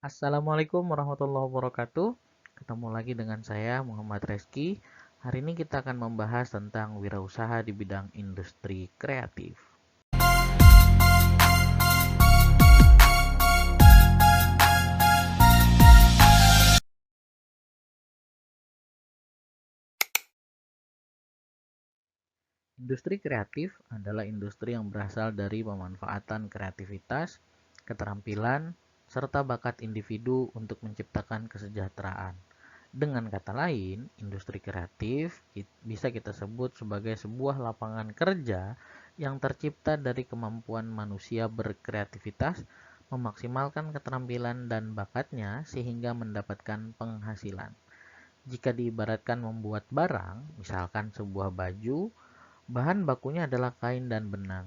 Assalamualaikum warahmatullahi wabarakatuh. Ketemu lagi dengan saya Muhammad Reski. Hari ini kita akan membahas tentang wirausaha di bidang industri kreatif. Industri kreatif adalah industri yang berasal dari pemanfaatan kreativitas, keterampilan, serta bakat individu untuk menciptakan kesejahteraan. Dengan kata lain, industri kreatif bisa kita sebut sebagai sebuah lapangan kerja yang tercipta dari kemampuan manusia berkreativitas, memaksimalkan keterampilan dan bakatnya sehingga mendapatkan penghasilan. Jika diibaratkan membuat barang, misalkan sebuah baju, bahan bakunya adalah kain dan benang.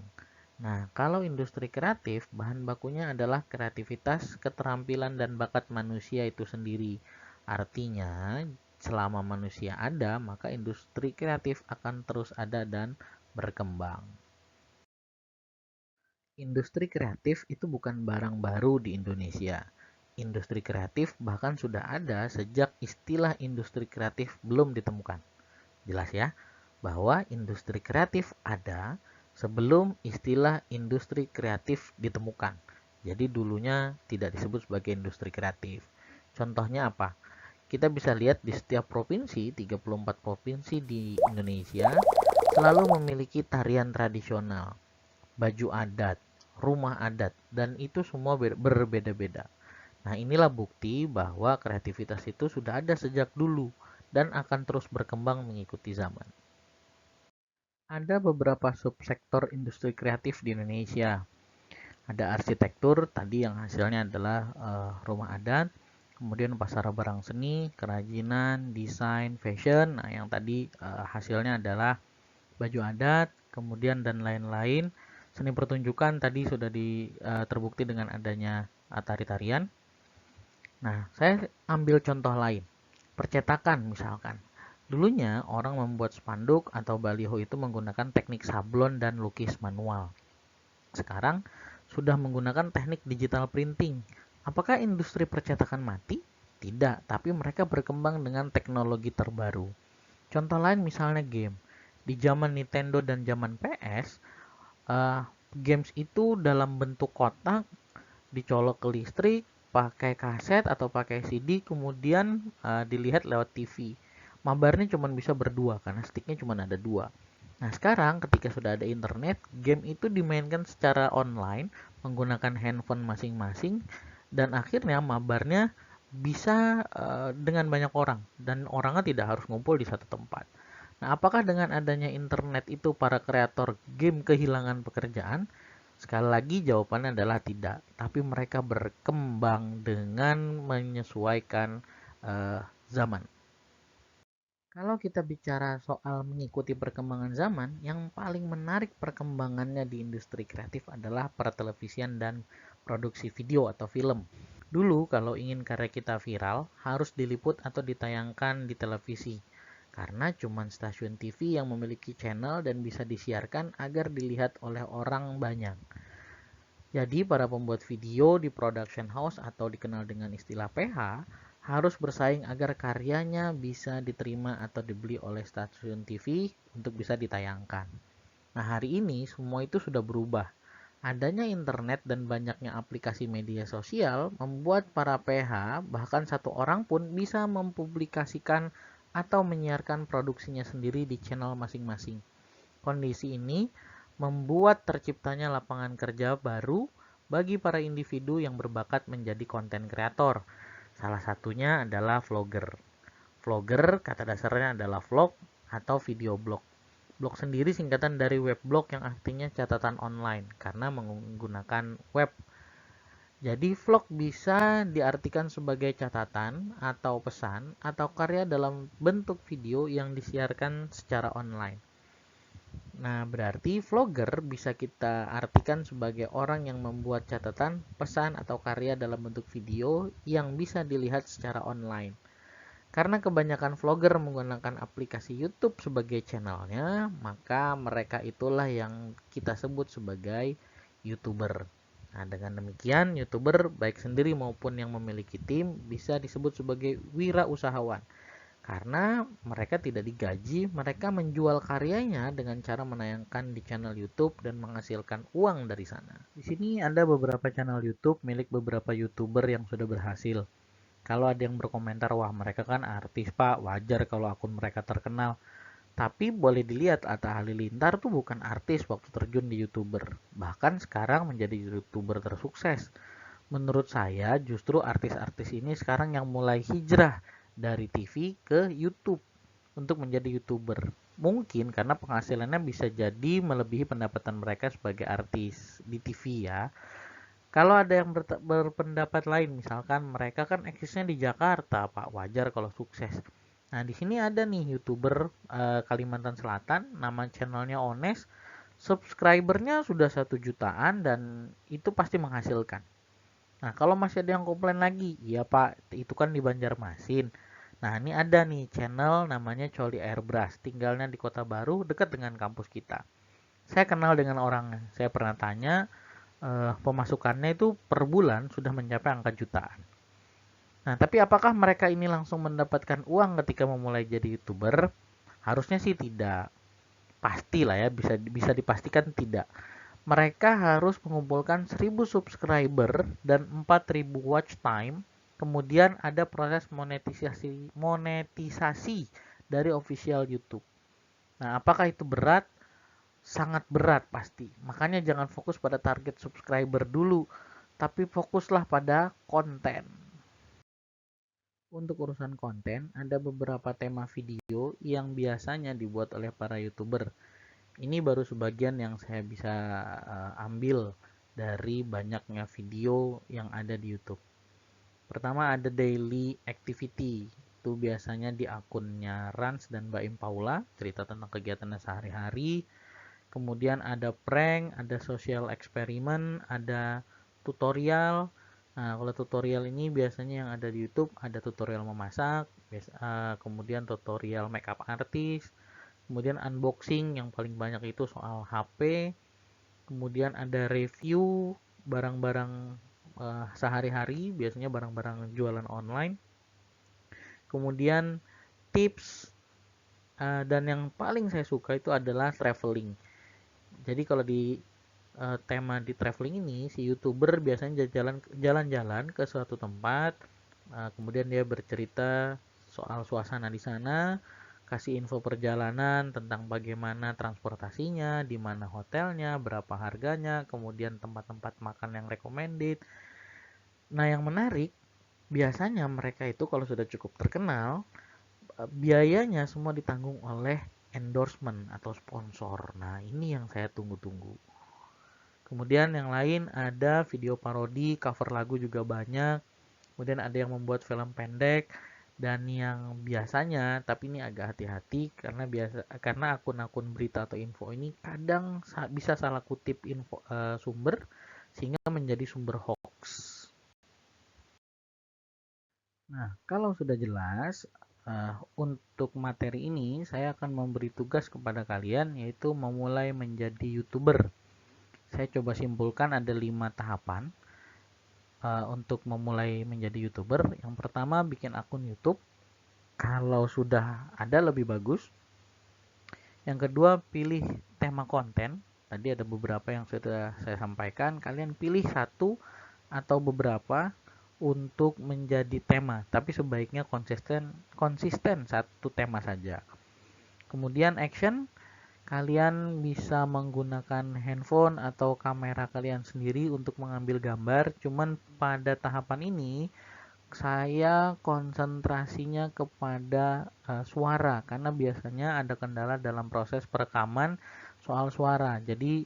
Nah, kalau industri kreatif, bahan bakunya adalah kreativitas, keterampilan, dan bakat manusia itu sendiri. Artinya, selama manusia ada, maka industri kreatif akan terus ada dan berkembang. Industri kreatif itu bukan barang baru di Indonesia. Industri kreatif bahkan sudah ada sejak istilah industri kreatif belum ditemukan. Jelas ya, bahwa industri kreatif ada sebelum istilah industri kreatif ditemukan. Jadi dulunya tidak disebut sebagai industri kreatif. Contohnya apa? Kita bisa lihat di setiap provinsi, 34 provinsi di Indonesia selalu memiliki tarian tradisional, baju adat, rumah adat, dan itu semua berbeda-beda. Nah, inilah bukti bahwa kreativitas itu sudah ada sejak dulu dan akan terus berkembang mengikuti zaman. Ada beberapa subsektor industri kreatif di Indonesia. Ada arsitektur, tadi yang hasilnya adalah rumah adat, kemudian pasar barang seni, kerajinan, desain, fashion. Nah, yang tadi hasilnya adalah baju adat, kemudian dan lain-lain. Seni pertunjukan tadi sudah terbukti dengan adanya tari-tarian. Nah, saya ambil contoh lain. Percetakan misalkan. Dulunya orang membuat spanduk atau baliho itu menggunakan teknik sablon dan lukis manual. Sekarang sudah menggunakan teknik digital printing. Apakah industri percetakan mati? Tidak, tapi mereka berkembang dengan teknologi terbaru. Contoh lain misalnya game. Di zaman Nintendo dan zaman PS, games itu dalam bentuk kotak dicolok ke listrik, pakai kaset atau pakai CD, kemudian dilihat lewat TV. Mabarnya cuma bisa berdua karena sticknya cuma ada dua. Nah, sekarang ketika sudah ada internet, game itu dimainkan secara online menggunakan handphone masing-masing dan akhirnya mabarnya bisa dengan banyak orang dan orangnya tidak harus ngumpul di satu tempat. Nah, apakah dengan adanya internet itu para kreator game kehilangan pekerjaan? Sekali lagi jawabannya adalah tidak, tapi mereka berkembang dengan menyesuaikan zaman. Kalau kita bicara soal mengikuti perkembangan zaman, yang paling menarik perkembangannya di industri kreatif adalah pertelevisian dan produksi video atau film. Dulu kalau ingin karya kita viral, harus diliput atau ditayangkan di televisi. Karena cuma stasiun TV yang memiliki channel dan bisa disiarkan agar dilihat oleh orang banyak. Jadi para pembuat video di production house atau dikenal dengan istilah PH harus bersaing agar karyanya bisa diterima atau dibeli oleh stasiun TV untuk bisa ditayangkan. Nah, hari ini semua itu sudah berubah. Adanya internet dan banyaknya aplikasi media sosial membuat para PH bahkan satu orang pun bisa mempublikasikan atau menyiarkan produksinya sendiri di channel masing-masing. Kondisi ini membuat terciptanya lapangan kerja baru bagi para individu yang berbakat menjadi konten kreator. Salah satunya adalah vlogger. Vlogger kata dasarnya adalah vlog atau video blog. Blog sendiri singkatan dari web blog yang artinya catatan online karena menggunakan web. Jadi vlog bisa diartikan sebagai catatan atau pesan atau karya dalam bentuk video yang disiarkan secara online. Nah, berarti vlogger bisa kita artikan sebagai orang yang membuat catatan, pesan, atau karya dalam bentuk video yang bisa dilihat secara online. Karena kebanyakan vlogger menggunakan aplikasi YouTube sebagai channelnya, maka mereka itulah yang kita sebut sebagai YouTuber. Nah, dengan demikian, YouTuber baik sendiri maupun yang memiliki tim bisa disebut sebagai wirausahawan. Karena mereka tidak digaji, mereka menjual karyanya dengan cara menayangkan di channel YouTube dan menghasilkan uang dari sana. Di sini ada beberapa channel YouTube milik beberapa YouTuber yang sudah berhasil. Kalau ada yang berkomentar, wah mereka kan artis pak, wajar kalau akun mereka terkenal. Tapi boleh dilihat Atta Halilintar tuh bukan artis waktu terjun di YouTuber. Bahkan sekarang menjadi YouTuber tersukses. Menurut saya justru artis-artis ini sekarang yang mulai hijrah dari TV ke YouTube untuk menjadi YouTuber. Mungkin karena penghasilannya bisa jadi melebihi pendapatan mereka sebagai artis di TV ya. Kalau ada yang berpendapat lain, misalkan mereka kan eksisnya di Jakarta, Pak, wajar kalau sukses. Nah, di sini ada nih YouTuber Kalimantan Selatan, nama channelnya Ones, subscribernya sudah 1 jutaan dan itu pasti menghasilkan. Nah, kalau masih ada yang komplain lagi, iya Pak, itu kan di Banjarmasin. Nah, ini ada nih channel namanya Coli Airbrush, tinggalnya di Kota Baru, dekat dengan kampus kita. Saya kenal dengan orangnya, saya pernah tanya, pemasukannya itu per bulan sudah mencapai angka jutaan. Nah, tapi apakah mereka ini langsung mendapatkan uang ketika memulai jadi YouTuber? Harusnya sih tidak. Pasti lah ya, bisa dipastikan tidak. Mereka harus mengumpulkan 1.000 subscriber dan 4.000 watch time. Kemudian ada proses monetisasi dari official YouTube. Nah, apakah itu berat? Sangat berat pasti. Makanya jangan fokus pada target subscriber dulu, tapi fokuslah pada konten. Untuk urusan konten, ada beberapa tema video yang biasanya dibuat oleh para YouTuber. Ini baru sebagian yang saya bisa ambil dari banyaknya video yang ada di YouTube. Pertama ada daily activity. Itu biasanya di akunnya Rans dan Mbak Im Paula, cerita tentang kegiatannya sehari-hari. Kemudian ada prank, ada social experiment, ada tutorial. Nah, kalau tutorial ini biasanya yang ada di YouTube ada tutorial memasak, kemudian tutorial makeup artist, kemudian unboxing yang paling banyak itu soal HP, kemudian ada review barang-barang sehari-hari, biasanya barang-barang jualan online, kemudian tips, dan yang paling saya suka itu adalah traveling. Jadi kalau di tema di traveling ini, si YouTuber biasanya jalan-jalan ke suatu tempat, kemudian dia bercerita soal suasana di sana, kasih info perjalanan tentang bagaimana transportasinya, di mana hotelnya, berapa harganya, kemudian tempat-tempat makan yang recommended. Nah, yang menarik, biasanya mereka itu kalau sudah cukup terkenal, biayanya semua ditanggung oleh endorsement atau sponsor. Nah, ini yang saya tunggu-tunggu. Kemudian yang lain ada video parodi, cover lagu juga banyak. Kemudian ada yang membuat film pendek dan yang biasanya, tapi ini agak hati-hati karena akun-akun berita atau info ini kadang bisa salah kutip info sumber sehingga menjadi sumber hoax. Nah, kalau sudah jelas untuk materi ini saya akan memberi tugas kepada kalian yaitu memulai menjadi YouTuber. Saya coba simpulkan ada 5 tahapan untuk memulai menjadi YouTuber. Yang pertama bikin akun YouTube. Kalau sudah ada lebih bagus. Yang kedua pilih tema konten. Tadi ada beberapa yang sudah saya sampaikan. Kalian pilih satu atau beberapa untuk menjadi tema. Tapi sebaiknya konsisten satu tema saja. Kemudian action. Kalian bisa menggunakan handphone atau kamera kalian sendiri untuk mengambil gambar. Cuman pada tahapan ini saya konsentrasinya kepada suara karena biasanya ada kendala dalam proses perekaman soal suara. Jadi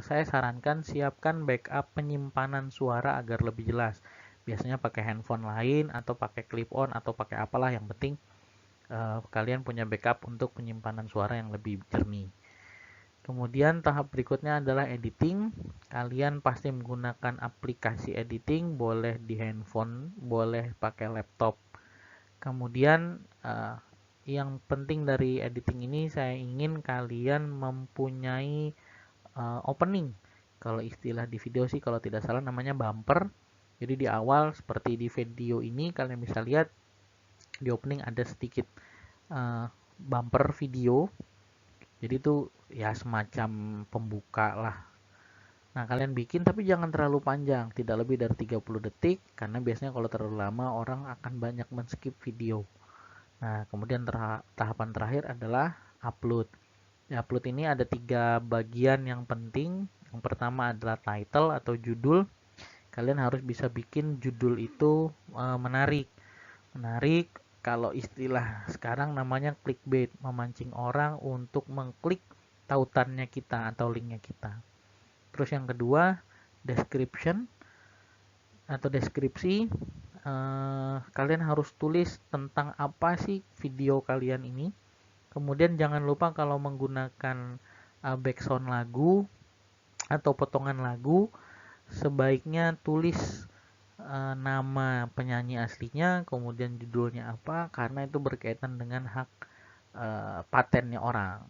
saya sarankan siapkan backup penyimpanan suara agar lebih jelas. Biasanya pakai handphone lain atau pakai clip on atau pakai apalah, yang penting kalian punya backup untuk penyimpanan suara yang lebih jernih. Kemudian tahap berikutnya adalah editing. Kalian pasti menggunakan aplikasi editing, boleh di handphone, boleh pakai laptop. Kemudian yang penting dari editing ini saya ingin kalian mempunyai opening. Kalau istilah di video sih kalau tidak salah namanya bumper. Jadi di awal seperti di video ini kalian bisa lihat di opening ada sedikit bumper video. Jadi itu ya semacam pembuka lah. Nah, kalian bikin tapi jangan terlalu panjang, tidak lebih dari 30 detik karena biasanya kalau terlalu lama orang akan banyak men-skip video. Nah, kemudian tahapan terakhir adalah upload. Di upload ini ada 3 bagian yang penting. Yang pertama adalah title atau judul. Kalian harus bisa bikin judul itu menarik. Menarik kalau istilah sekarang namanya clickbait, memancing orang untuk mengklik tautannya kita atau linknya kita. Terus yang kedua, description atau deskripsi. Kalian harus tulis tentang apa sih video kalian ini. Kemudian jangan lupa kalau menggunakan background lagu atau potongan lagu, sebaiknya tulis nama penyanyi aslinya, kemudian judulnya apa, karena itu berkaitan dengan hak patennya orang.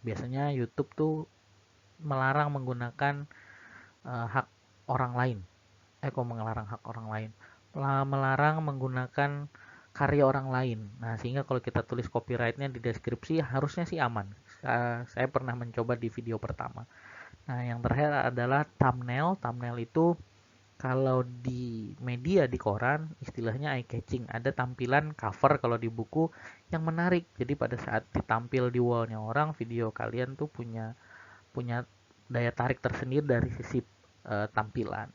Biasanya YouTube tuh melarang menggunakan hak orang lain. Kok melarang hak orang lain? Melarang menggunakan karya orang lain. Nah, sehingga kalau kita tulis copyrightnya di deskripsi harusnya sih aman. Saya pernah mencoba di video pertama. Nah, yang terakhir adalah thumbnail. Thumbnail itu kalau di media di koran istilahnya eye catching, ada tampilan cover kalau di buku yang menarik. Jadi pada saat ditampil di wallnya orang, video kalian tuh punya punya daya tarik tersendiri dari sisi tampilan.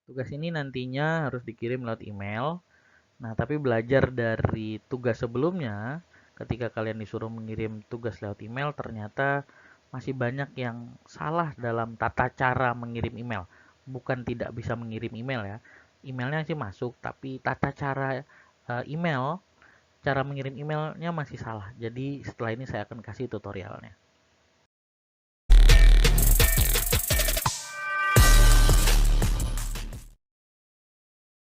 Tugas ini nantinya harus dikirim lewat email. Nah, tapi belajar dari tugas sebelumnya, ketika kalian disuruh mengirim tugas lewat email, ternyata masih banyak yang salah dalam tata cara mengirim email. Bukan tidak bisa mengirim email ya. Emailnya sih masuk, tapi tata cara email, cara mengirim emailnya masih salah. Jadi setelah ini saya akan kasih tutorialnya.